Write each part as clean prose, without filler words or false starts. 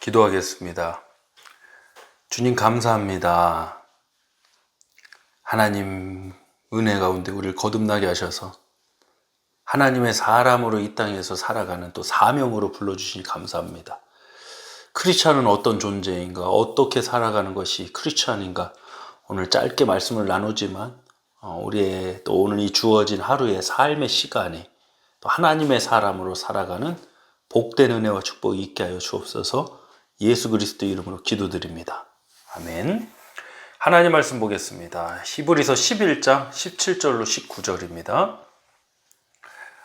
기도하겠습니다. 주님 감사합니다. 하나님 은혜 가운데 우리를 거듭나게 하셔서 하나님의 사람으로 이 땅에서 살아가는 또 사명으로 불러주시니 감사합니다. 크리스찬은 어떤 존재인가, 어떻게 살아가는 것이 크리스찬인가, 오늘 짧게 말씀을 나누지만 우리의 또 오늘 이 주어진 하루의 삶의 시간에 또 하나님의 사람으로 살아가는 복된 은혜와 축복이 있게 하여 주옵소서. 예수 그리스도 이름으로 기도드립니다. 아멘. 하나님 말씀 보겠습니다. 히브리서 11장 17절로 19절입니다.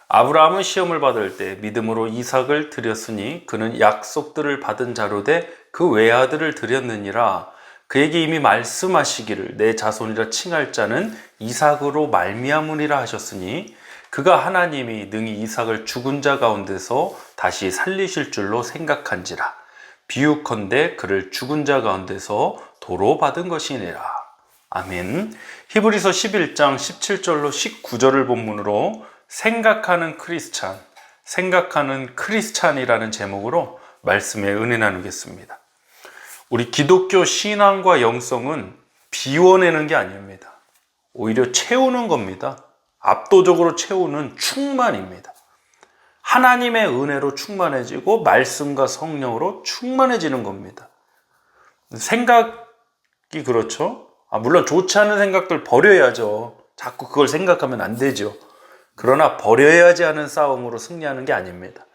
아브라함은 시험을 받을 때 믿음으로 이삭을 드렸으니 그는 약속들을 받은 자로 돼 그 외아들을 드렸느니라. 그에게 이미 말씀하시기를 내 자손이라 칭할 자는 이삭으로 말미암으리라 하셨으니 그가 하나님이 능히 이삭을 죽은 자 가운데서 다시 살리실 줄로 생각한지라. 비유컨대 그를 죽은 자 가운데서 도로 받은 것이니라. 아멘. 히브리서 11장 17절로 19절을 본문으로 생각하는 크리스찬이라는 제목으로 말씀에 은혜 나누겠습니다. 우리 기독교 신앙과 영성은 비워내는 게 아닙니다. 오히려 채우는 겁니다. 압도적으로 채우는 충만입니다. 하나님의 은혜로 충만해지고 말씀과 성령으로 충만해지는 겁니다. 생각이 그렇죠? 물론 좋지 않은 생각들 버려야죠. 자꾸 그걸 생각하면 안 되죠. 그러나 버려야지 하는 싸움으로 승리하는 게 아닙니다.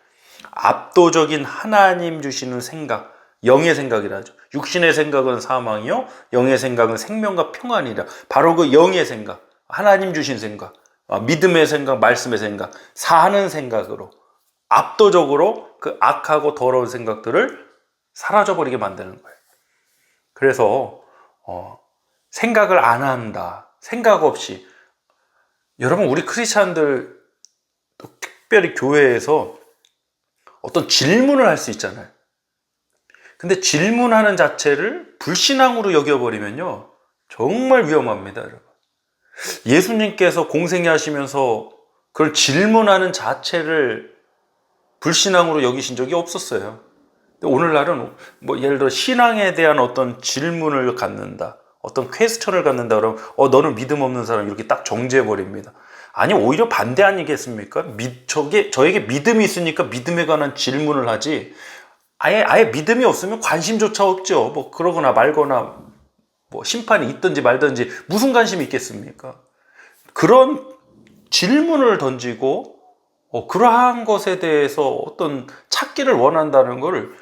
압도적인 하나님 주시는 생각, 영의 생각이라죠. 육신의 생각은 사망이요, 영의 생각은 생명과 평안이라. 바로 그 영의 생각, 하나님 주신 생각, 믿음의 생각, 말씀의 생각, 사는 생각으로 압도적으로 그 악하고 더러운 생각들을 사라져버리게 만드는 거예요. 그래서 생각을 안 한다, 생각 없이. 여러분, 우리 크리스찬들 특별히 교회에서 어떤 질문을 할 수 있잖아요. 근데 질문하는 자체를 불신앙으로 여겨버리면요 정말 위험합니다, 여러분. 예수님께서 공생애 하시면서 그걸 질문하는 자체를 불신앙으로 여기신 적이 없었어요. 근데 오늘날은 예를 들어 신앙에 대한 어떤 질문을 갖는다, 어떤 퀘스천을 갖는다 그러면 너는 믿음 없는 사람 이렇게 딱 정죄해버립니다. 아니, 오히려 반대 아니겠습니까? 저에게 믿음이 있으니까 믿음에 관한 질문을 하지, 아예 믿음이 없으면 관심조차 없죠. 그러거나 말거나 심판이 있든지 말든지 무슨 관심이 있겠습니까? 그런 질문을 던지고 그러한 것에 대해서 어떤 찾기를 원한다는 것을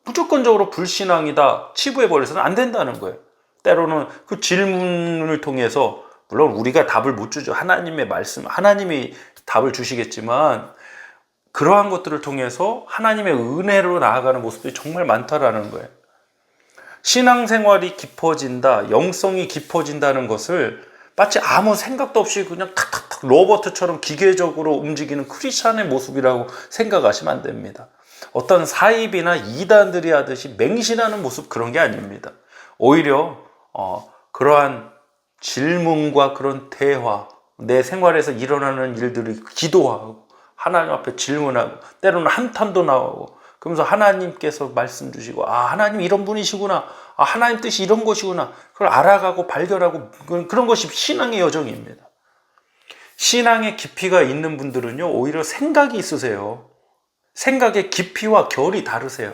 무조건적으로 불신앙이다 치부해버려서는 안 된다는 거예요. 때로는 그 질문을 통해서, 물론 우리가 답을 못 주죠. 하나님의 말씀, 하나님이 답을 주시겠지만 그러한 것들을 통해서 하나님의 은혜로 나아가는 모습들이 정말 많다라는 거예요. 신앙생활이 깊어진다, 영성이 깊어진다는 것을 마치 아무 생각도 없이 그냥 탁탁탁 로버트처럼 기계적으로 움직이는 크리스찬의 모습이라고 생각하시면 안 됩니다. 어떤 사입이나 이단들이 하듯이 맹신하는 모습, 그런 게 아닙니다. 오히려 그러한 질문과 그런 대화, 내 생활에서 일어나는 일들을 기도하고 하나님 앞에 질문하고 때로는 한탄도 나오고, 그러면서 하나님께서 말씀 주시고 하나님 이런 분이시구나, 하나님 뜻이 이런 것이구나, 그걸 알아가고 발견하고, 그런 것이 신앙의 여정입니다. 신앙의 깊이가 있는 분들은요 오히려 생각이 있으세요. 생각의 깊이와 결이 다르세요.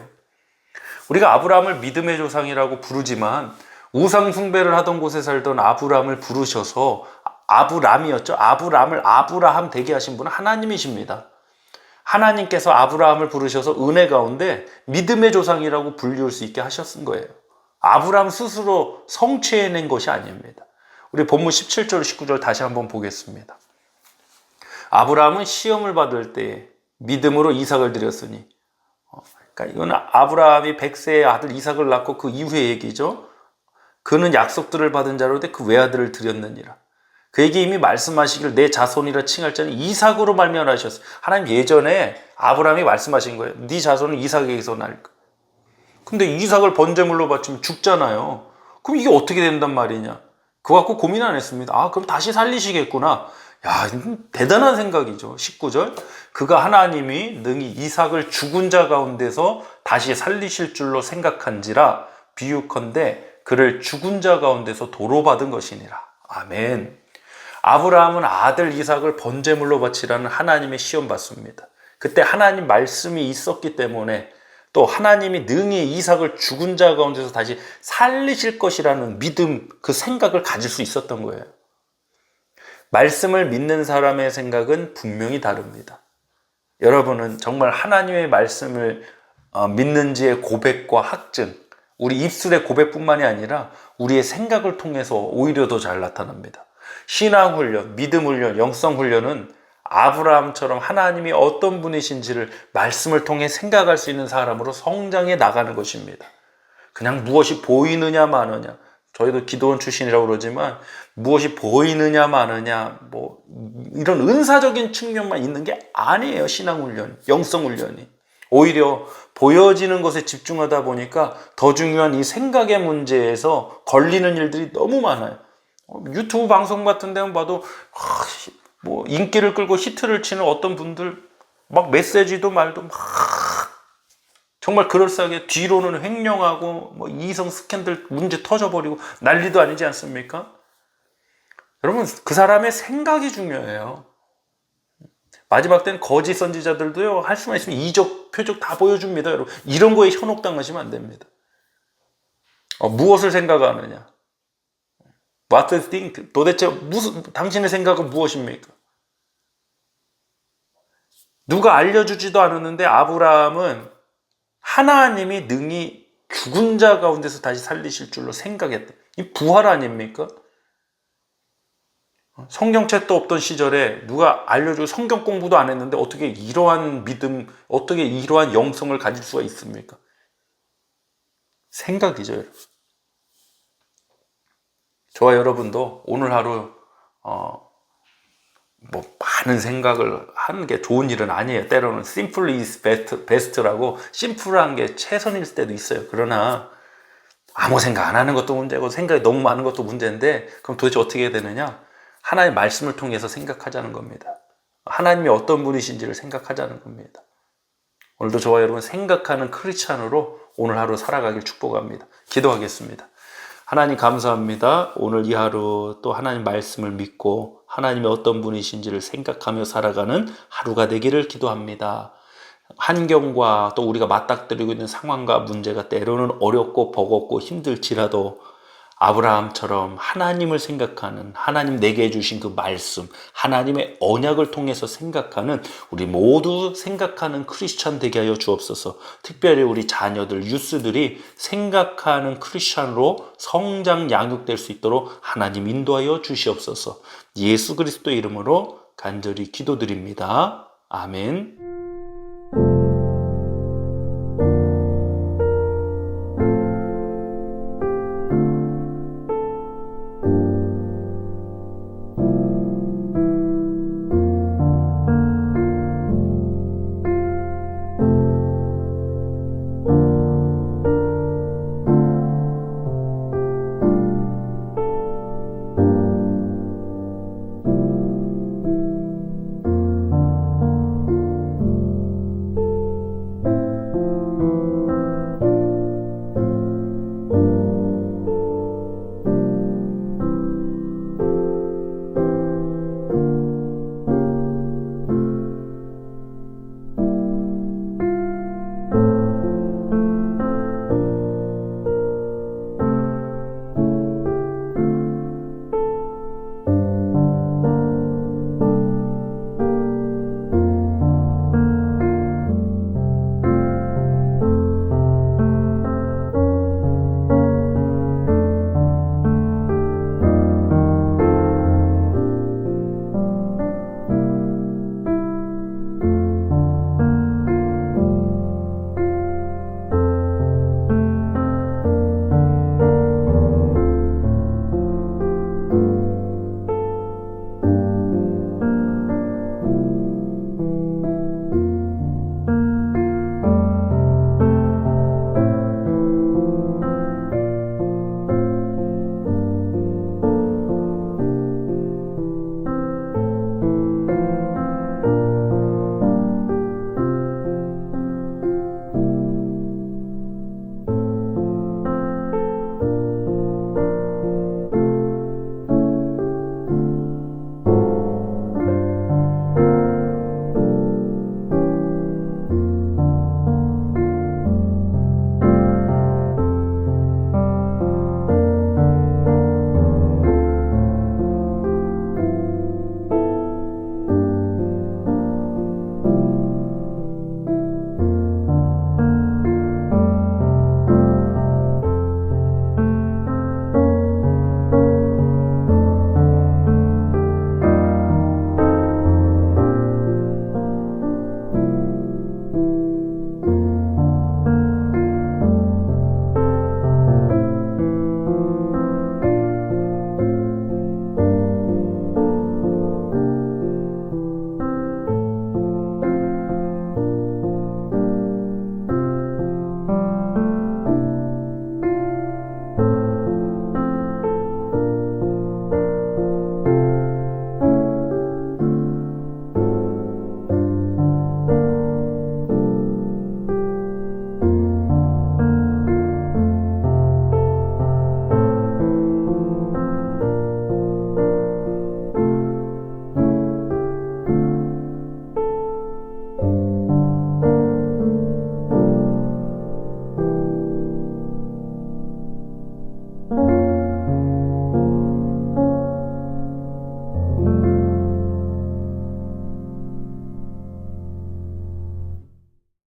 우리가 아브라함을 믿음의 조상이라고 부르지만 우상 숭배를 하던 곳에 살던 아브라함을 부르셔서 아브람이었죠. 아브람을 아브라함 되게 하신 분은 하나님이십니다. 하나님께서 아브라함을 부르셔서 은혜 가운데 믿음의 조상이라고 불릴 수 있게 하셨은 거예요. 아브라함 스스로 성취해낸 것이 아닙니다. 우리 본문 17절 19절 다시 한번 보겠습니다. 아브라함은 시험을 받을 때 믿음으로 이삭을 드렸으니, 그러니까 이건 아브라함이 100세의 아들 이삭을 낳고 그 이후의 얘기죠. 그는 약속들을 받은 자로 돼 그 외아들을 드렸느니라. 그에게 이미 말씀하시기를 내 자손이라 칭할 자는 이삭으로 말미암아 하셨어요. 하나님 예전에 아브라함이 말씀하신 거예요. 네 자손은 이삭에게서 날 거야. 근데 이삭을 번제물로 바치면 죽잖아요. 그럼 이게 어떻게 된단 말이냐? 그거 갖고 고민 안 했습니다. 그럼 다시 살리시겠구나. 야, 대단한 생각이죠. 19절. 그가 하나님이 능히 이삭을 죽은 자 가운데서 다시 살리실 줄로 생각한지라 비유컨대 그를 죽은 자 가운데서 도로 받은 것이니라. 아멘. 아브라함은 아들 이삭을 번제물로 바치라는 하나님의 시험 받습니다. 그때 하나님 말씀이 있었기 때문에 또 하나님이 능히 이삭을 죽은 자 가운데서 다시 살리실 것이라는 믿음, 그 생각을 가질 수 있었던 거예요. 말씀을 믿는 사람의 생각은 분명히 다릅니다. 여러분은 정말 하나님의 말씀을 믿는지의 고백과 확증, 우리 입술의 고백뿐만이 아니라 우리의 생각을 통해서 오히려 더 잘 나타납니다. 신앙 훈련, 믿음 훈련, 영성 훈련은 아브라함처럼 하나님이 어떤 분이신지를 말씀을 통해 생각할 수 있는 사람으로 성장해 나가는 것입니다. 그냥 무엇이 보이느냐 마느냐, 저희도 기도원 출신이라고 그러지만 무엇이 보이느냐 마느냐, 뭐 이런 은사적인 측면만 있는 게 아니에요. 신앙 훈련, 영성 훈련이. 오히려 보여지는 것에 집중하다 보니까 더 중요한 이 생각의 문제에서 걸리는 일들이 너무 많아요. 유튜브 방송 같은 데만 봐도 뭐 인기를 끌고 히트를 치는 어떤 분들 막 메시지도 말도 막 정말 그럴싸하게 뒤로는 횡령하고 뭐 이성 스캔들 문제 터져버리고 난리도 아니지 않습니까? 여러분, 그 사람의 생각이 중요해요. 마지막 때는 거짓 선지자들도요, 할 수만 있으면 이적, 표적 다 보여줍니다. 여러분, 이런 거에 현혹당하시면 안 됩니다. 무엇을 생각하느냐? What do you think? 도대체 당신의 생각은 무엇입니까? 누가 알려주지도 않았는데 아브라함은 하나님이 능히 죽은 자 가운데서 다시 살리실 줄로 생각했다. 이 부활 아닙니까? 성경책도 없던 시절에 누가 알려주고 성경 공부도 안 했는데 어떻게 이러한 믿음, 어떻게 이러한 영성을 가질 수가 있습니까? 생각이죠, 여러분. 저와 여러분도 오늘 하루 뭐 많은 생각을 하는 게 좋은 일은 아니에요. 때로는 simple is best라고 심플한 게 최선일 때도 있어요. 그러나 아무 생각 안 하는 것도 문제고 생각이 너무 많은 것도 문제인데, 그럼 도대체 어떻게 해야 되느냐? 하나님의 말씀을 통해서 생각하자는 겁니다. 하나님이 어떤 분이신지를 생각하자는 겁니다. 오늘도 저와 여러분 생각하는 크리스찬으로 오늘 하루 살아가길 축복합니다. 기도하겠습니다. 하나님 감사합니다. 오늘 이 하루 또 하나님 말씀을 믿고 하나님이 어떤 분이신지를 생각하며 살아가는 하루가 되기를 기도합니다. 환경과 또 우리가 맞닥뜨리고 있는 상황과 문제가 때로는 어렵고 버겁고 힘들지라도 아브라함처럼 하나님을 생각하는, 하나님 내게 해주신 그 말씀, 하나님의 언약을 통해서 생각하는, 우리 모두 생각하는 크리스찬 되게 하여 주옵소서. 특별히 우리 자녀들, 유스들이 생각하는 크리스찬으로 성장 양육될 수 있도록 하나님 인도하여 주시옵소서. 예수 그리스도 이름으로 간절히 기도드립니다. 아멘.